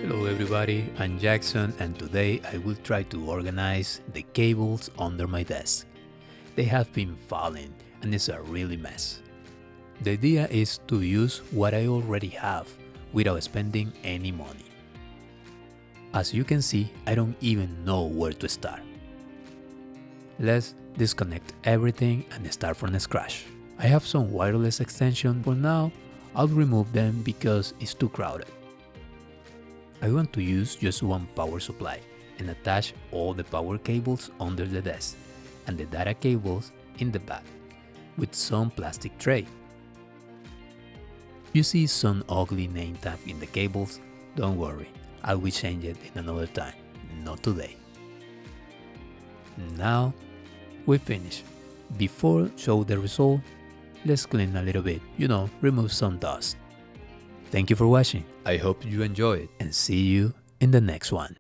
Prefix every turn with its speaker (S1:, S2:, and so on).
S1: Hello everybody, I'm Jackson and today I will try to organize the cables under my desk. They have been falling and it's a really mess. The idea is to use what I already have without spending any money. As you can see, I don't even know where to start. Let's disconnect everything and start from scratch. I have some wireless extension for now. I'll remove them because it's too crowded. I want to use just one power supply and attach all the power cables under the desk and the data cables in the back with some plastic tray. You see some ugly name tag in the cables? Don't worry, I will change it in another time, not today. Now we finish. Before show the result, let's clean a little bit, remove some dust. Thank you for watching. I hope you enjoy it and see you in the next one.